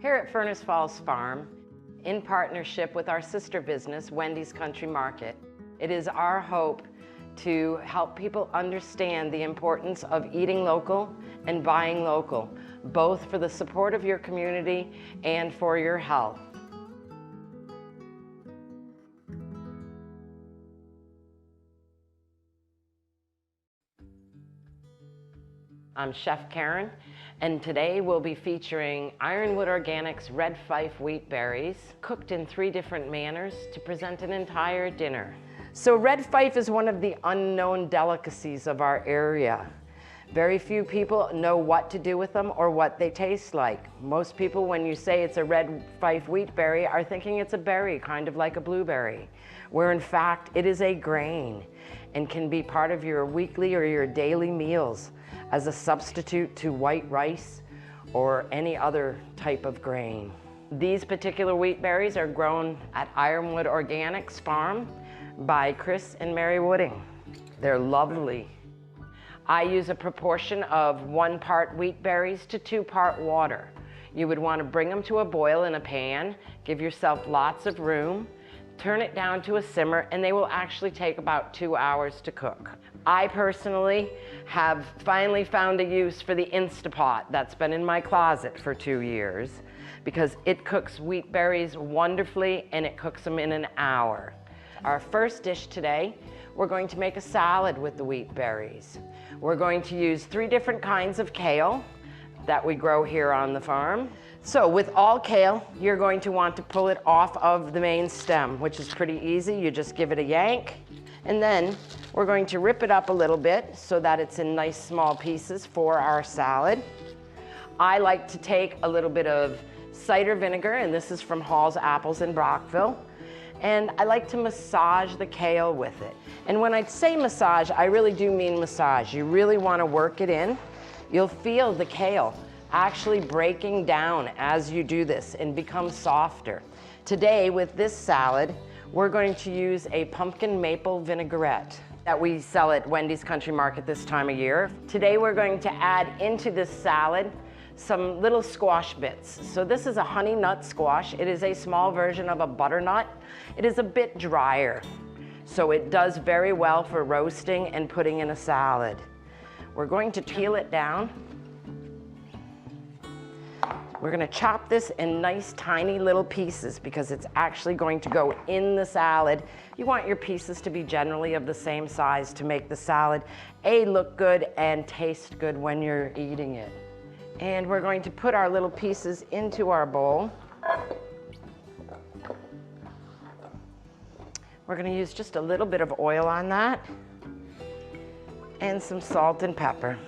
Here at Furnace Falls Farm, in partnership with our sister business, Wendy's Country Market, it is our hope to help people understand the importance of eating local and buying local, both for the support of your community and for your health. I'm Chef Karen, and today we'll be featuring Ironwood Organics Red Fife wheat berries, cooked in 3 different manners to present an entire dinner. So Red Fife is one of the unknown delicacies of our area. Very few people know what to do with them or what they taste like. Most people, when you say it's a Red Fife wheat berry, are thinking it's a berry, kind of like a blueberry, where in fact it is a grain and can be part of your weekly or your daily meals as a substitute to white rice or any other type of grain. These particular wheat berries are grown at Ironwood Organics Farm by Chris and Mary Wooding. They're lovely. I use a proportion of 1 part wheat berries to 2 part water. You would want to bring them to a boil in a pan, give yourself lots of room, turn it down to a simmer, and they will actually take about 2 hours to cook. I personally have finally found a use for the Instapot that's been in my closet for 2 years because it cooks wheat berries wonderfully and it cooks them in an hour. Our first dish today, we're going to make a salad with the wheat berries. We're going to use 3 different kinds of kale that we grow here on the farm. So with all kale, you're going to want to pull it off of the main stem, which is pretty easy. You just give it a yank, and then we're going to rip it up a little bit so that it's in nice small pieces for our salad. I like to take a little bit of cider vinegar, and this is from Hall's Apples in Brockville, and I like to massage the kale with it. And when I say massage, I really do mean massage. You really want to work it in. You'll feel the kale actually breaking down as you do this and become softer. Today with this salad, we're going to use a pumpkin maple vinaigrette that we sell at Wendy's Country Market this time of year. Today we're going to add into this salad some little squash bits. So this is a honey nut squash. It is a small version of a butternut. It is a bit drier, so it does very well for roasting and putting in a salad. We're going to peel it down. We're going to chop this in nice tiny little pieces because it's actually going to go in the salad. You want your pieces to be generally of the same size to make the salad look good and taste good when you're eating it. And we're going to put our little pieces into our bowl. We're going to use just a little bit of oil on that and some salt and pepper.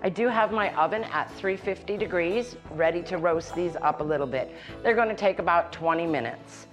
I do have my oven at 350 degrees, ready to roast these up a little bit. They're going to take about 20 minutes.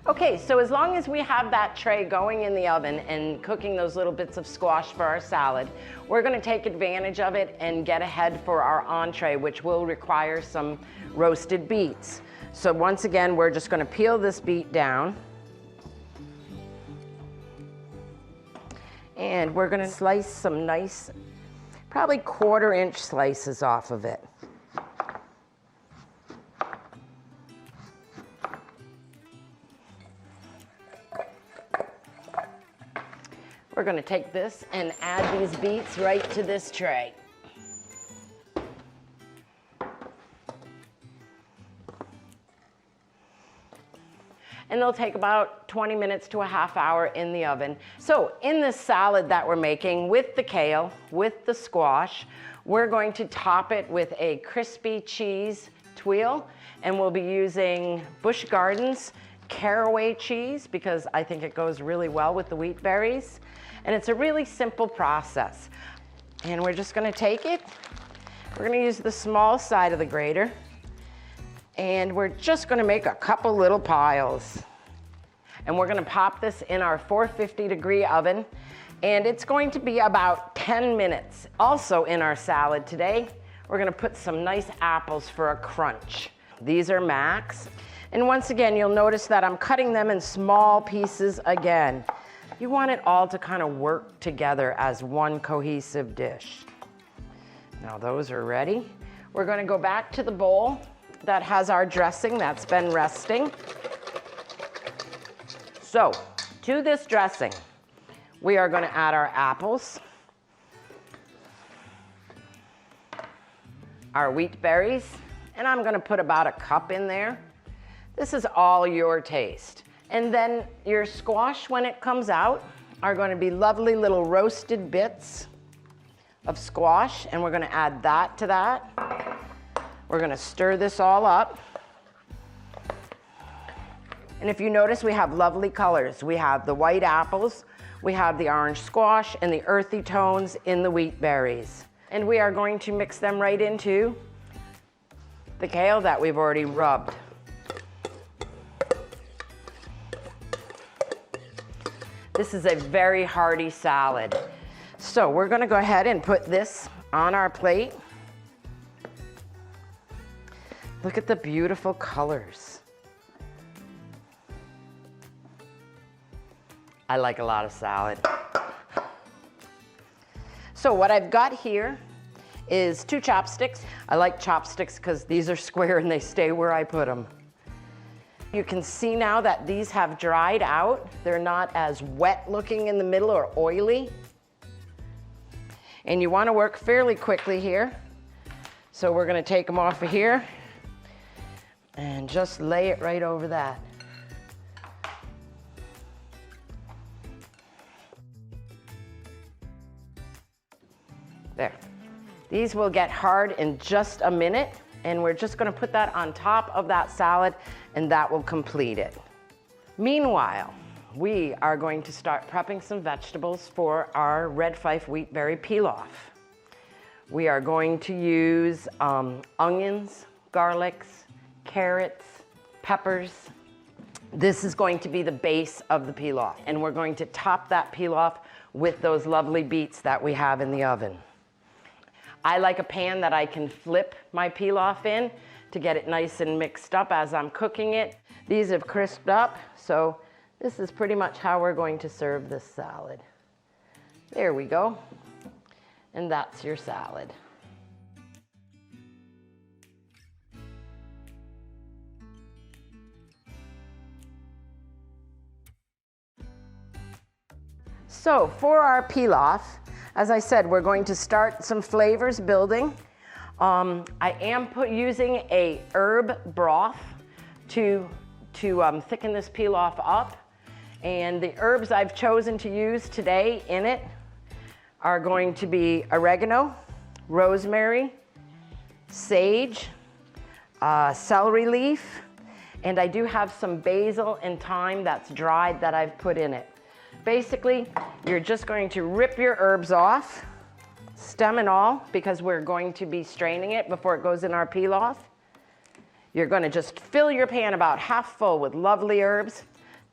Okay, so as long as we have that tray going in the oven and cooking those little bits of squash for our salad, we're going to take advantage of it and get ahead for our entree, which will require some roasted beets. So once again, we're just going to peel this beet down. And we're going to slice some nice, probably 1/4 inch slices off of it. We're going to take this and add these beets right to this tray. And they'll take about 20 minutes to a half hour in the oven. So in this salad that we're making with the kale, with the squash, we're going to top it with a crispy cheese tuile, and we'll be using Busch Gardens caraway cheese because I think it goes really well with the wheat berries. And it's a really simple process. And we're just going to take it. We're going to use the small side of the grater. And we're just going to make a couple little piles. And we're going to pop this in our 450-degree oven. And it's going to be about 10 minutes. Also in our salad today, we're going to put some nice apples for a crunch. These are Max. And once again, you'll notice that I'm cutting them in small pieces again. You want it all to kind of work together as one cohesive dish. Now those are ready. We're going to go back to the bowl that has our dressing that's been resting. So, to this dressing, we are going to add our apples, our wheat berries, and I'm going to put about a cup in there. This is all your taste. And then your squash, when it comes out, are going to be lovely little roasted bits of squash, and we're going to add that to that. We're going to stir this all up. And if you notice, we have lovely colors. We have the white apples, we have the orange squash, and the earthy tones in the wheat berries. And we are going to mix them right into the kale that we've already rubbed. This is a very hearty salad. So we're going to go ahead and put this on our plate. Look at the beautiful colors. I like a lot of salad. So what I've got here is 2 chopsticks. I like chopsticks because these are square and they stay where I put them. You can see now that these have dried out. They're not as wet looking in the middle or oily. And you want to work fairly quickly here. So we're going to take them off of here and just lay it right over that. There. These will get hard in just a minute, and we're just going to put that on top of that salad, and that will complete it. Meanwhile, we are going to start prepping some vegetables for our red fife wheatberry pilaf. We are going to use onions, garlics, carrots, peppers. This is going to be the base of the pilaf, and we're going to top that pilaf with those lovely beets that we have in the oven. I like a pan that I can flip my pilaf in to get it nice and mixed up as I'm cooking it. These have crisped up, so this is pretty much how we're going to serve this salad. There we go. And that's your salad. So for our pilaf, as I said, we're going to start some flavors building. I am using a herb broth to thicken this pilaf up. And the herbs I've chosen to use today in it are going to be oregano, rosemary, sage, celery leaf, and I do have some basil and thyme that's dried that I've put in it. Basically, you're just going to rip your herbs off, stem and all, because we're going to be straining it before it goes in our pilaf. You're going to just fill your pan about half full with lovely herbs,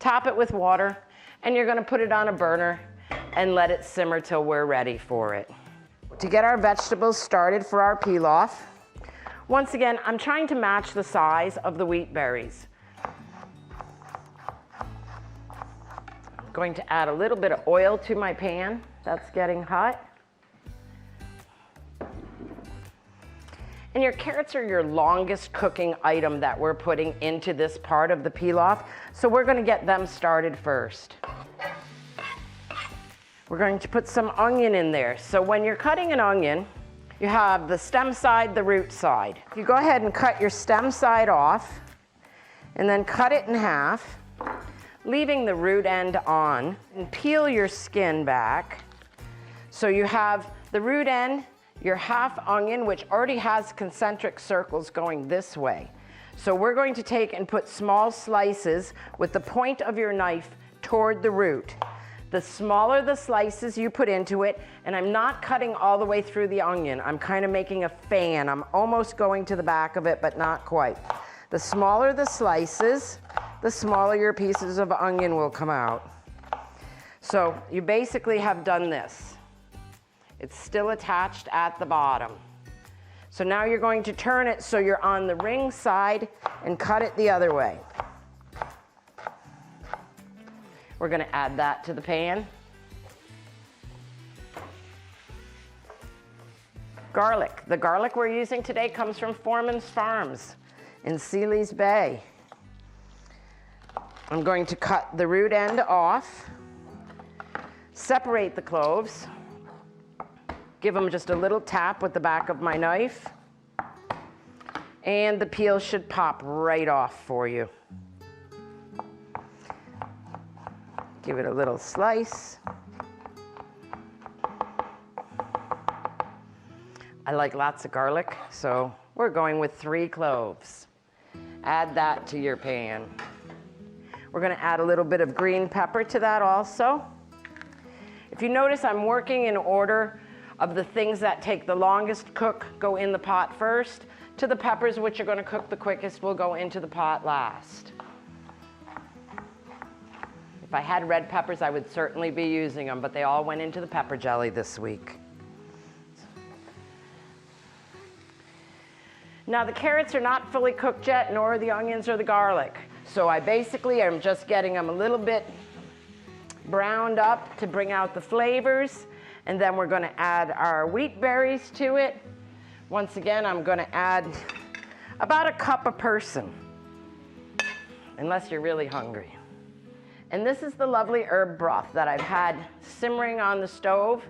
top it with water, and you're going to put it on a burner and let it simmer till we're ready for it. To get our vegetables started for our pilaf, once again, I'm trying to match the size of the wheat berries. I'm going to add a little bit of oil to my pan that's getting hot. And your carrots are your longest cooking item that we're putting into this part of the pilaf, so we're going to get them started first. We're going to put some onion in there. So when you're cutting an onion, you have the stem side, the root side. You go ahead and cut your stem side off, and then cut it in half, leaving the root end on, and peel your skin back. So you have the root end, your half onion, which already has concentric circles going this way. So we're going to take and put small slices with the point of your knife toward the root. The smaller the slices you put into it, and I'm not cutting all the way through the onion. I'm kind of making a fan. I'm almost going to the back of it, but not quite. The smaller the slices, the smaller your pieces of onion will come out. So you basically have done this. It's still attached at the bottom. So now you're going to turn it so you're on the ring side and cut it the other way. We're gonna add that to the pan. Garlic. The garlic we're using today comes from Foreman's Farms in Sealy's Bay. I'm going to cut the root end off, separate the cloves, give them just a little tap with the back of my knife, and the peel should pop right off for you. Give it a little slice. I like lots of garlic, so we're going with 3 cloves. Add that to your pan. We're gonna add a little bit of green pepper to that also. If you notice, I'm working in order of the things that take the longest to cook go in the pot first, to the peppers which are gonna cook the quickest will go into the pot last. If I had red peppers, I would certainly be using them, but they all went into the pepper jelly this week. Now the carrots are not fully cooked yet, nor the onions or the garlic. So I basically am just getting them a little bit browned up to bring out the flavors. And then we're gonna add our wheat berries to it. Once again, I'm gonna add about a cup a person, unless you're really hungry. And this is the lovely herb broth that I've had simmering on the stove.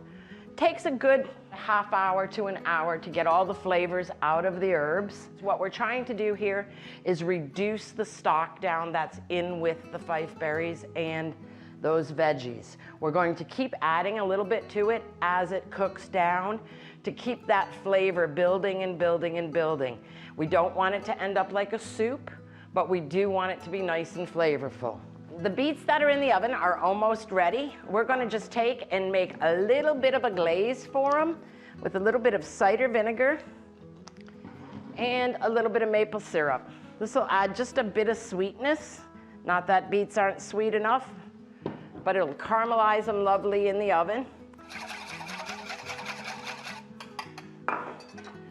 Takes a good half hour to an hour to get all the flavors out of the herbs. What we're trying to do here is reduce the stock down that's in with the fife berries and those veggies. We're going to keep adding a little bit to it as it cooks down to keep that flavor building and building and building. We don't want it to end up like a soup, but we do want it to be nice and flavorful. The beets that are in the oven are almost ready. We're gonna just take and make a little bit of a glaze for them with a little bit of cider vinegar and a little bit of maple syrup. This will add just a bit of sweetness. Not that beets aren't sweet enough, but it'll caramelize them lovely in the oven.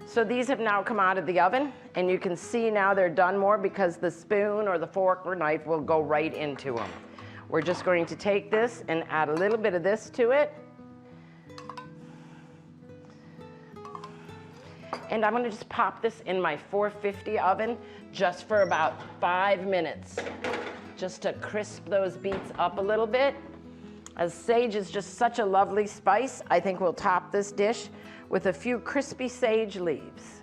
So these have now come out of the oven, and you can see now they're done more because the spoon or the fork or knife will go right into them. We're just going to take this and add a little bit of this to it. And I'm going to just pop this in my 450 oven just for about 5 minutes, just to crisp those beets up a little bit. As sage is just such a lovely spice, I think we'll top this dish with a few crispy sage leaves.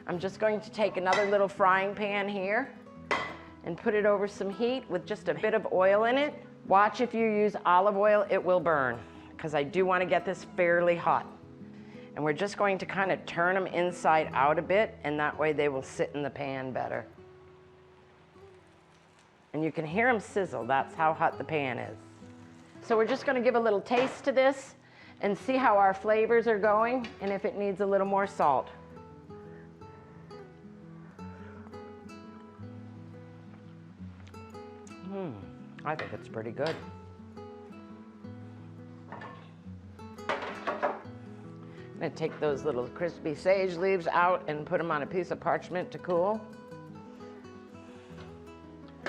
I'm just going to take another little frying pan here and put it over some heat with just a bit of oil in it. Watch if you use olive oil, it will burn, because I do want to get this fairly hot. And we're just going to kind of turn them inside out a bit, and that way they will sit in the pan better. And you can hear them sizzle, that's how hot the pan is. So we're just going to give a little taste to this and see how our flavors are going and if it needs a little more salt. I think it's pretty good. I'm going to take those little crispy sage leaves out and put them on a piece of parchment to cool.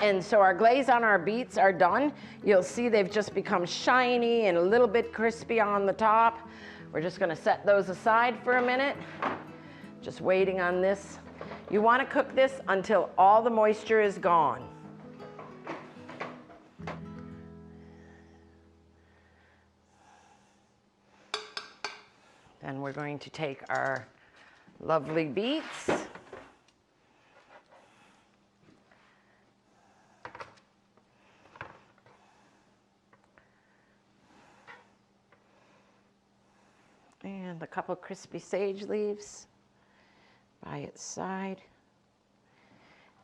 And so our glaze on our beets are done. You'll see they've just become shiny and a little bit crispy on the top. We're just gonna set those aside for a minute. Just waiting on this. You wanna cook this until all the moisture is gone. Then we're going to take our lovely beets. And a couple crispy sage leaves by its side.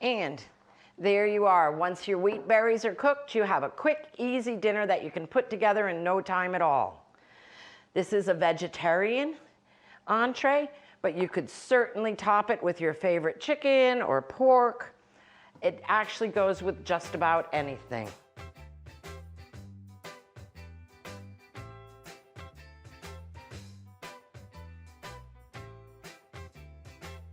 And there you are. Once your wheat berries are cooked, you have a quick, easy dinner that you can put together in no time at all. This is a vegetarian entree, but you could certainly top it with your favorite chicken or pork. It actually goes with just about anything.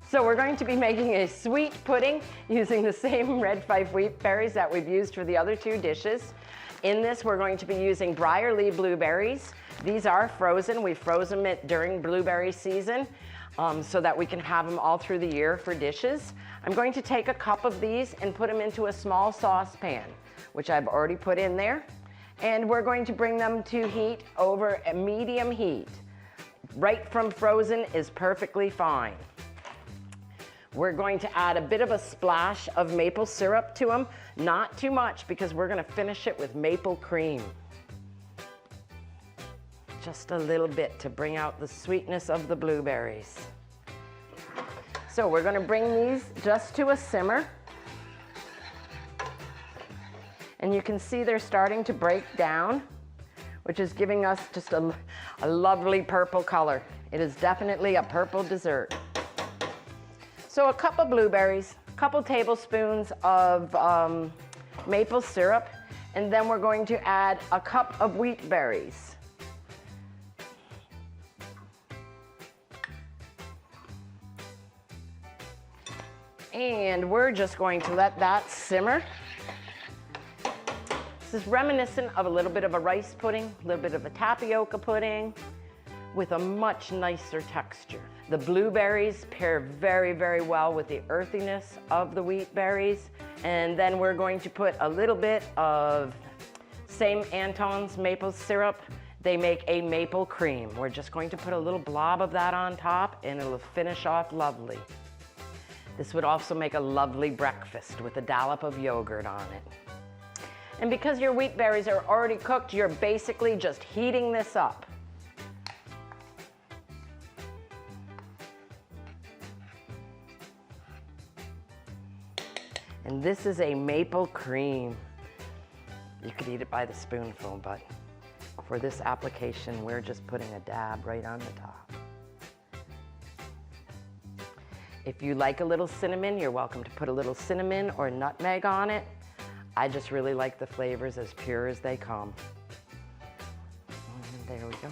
So So we're going to be making a sweet pudding using the same red fife wheat berries that we've used for the other two dishes. In this, we're going to be using briar-lee blueberries. These are frozen. We froze them during blueberry season so that we can have them all through the year for dishes. I'm going to take a cup of these and put them into a small saucepan, which I've already put in there. And we're going to bring them to heat over a medium heat. Right from frozen is perfectly fine. We're going to add a bit of a splash of maple syrup to them, not too much because we're going to finish it with maple cream. Just a little bit to bring out the sweetness of the blueberries. So we're going to bring these just to a simmer. And you can see they're starting to break down, which is giving us just a lovely purple color. It is definitely a purple dessert. So a cup of blueberries, a couple tablespoons of maple syrup, and then we're going to add a cup of wheat berries. And we're just going to let that simmer. This is reminiscent of a little bit of a rice pudding, a little bit of a tapioca pudding, with a much nicer texture. The blueberries pair very, very well with the earthiness of the wheat berries. And then we're going to put a little bit of same Anton's maple syrup. They make a maple cream. We're just going to put a little blob of that on top and it'll finish off lovely. This would also make a lovely breakfast with a dollop of yogurt on it. And because your wheat berries are already cooked, you're basically just heating this up. And this is a maple cream. You could eat it by the spoonful, but for this application, we're just putting a dab right on the top. If you like a little cinnamon, you're welcome to put a little cinnamon or nutmeg on it. I just really like the flavors as pure as they come. And there we go.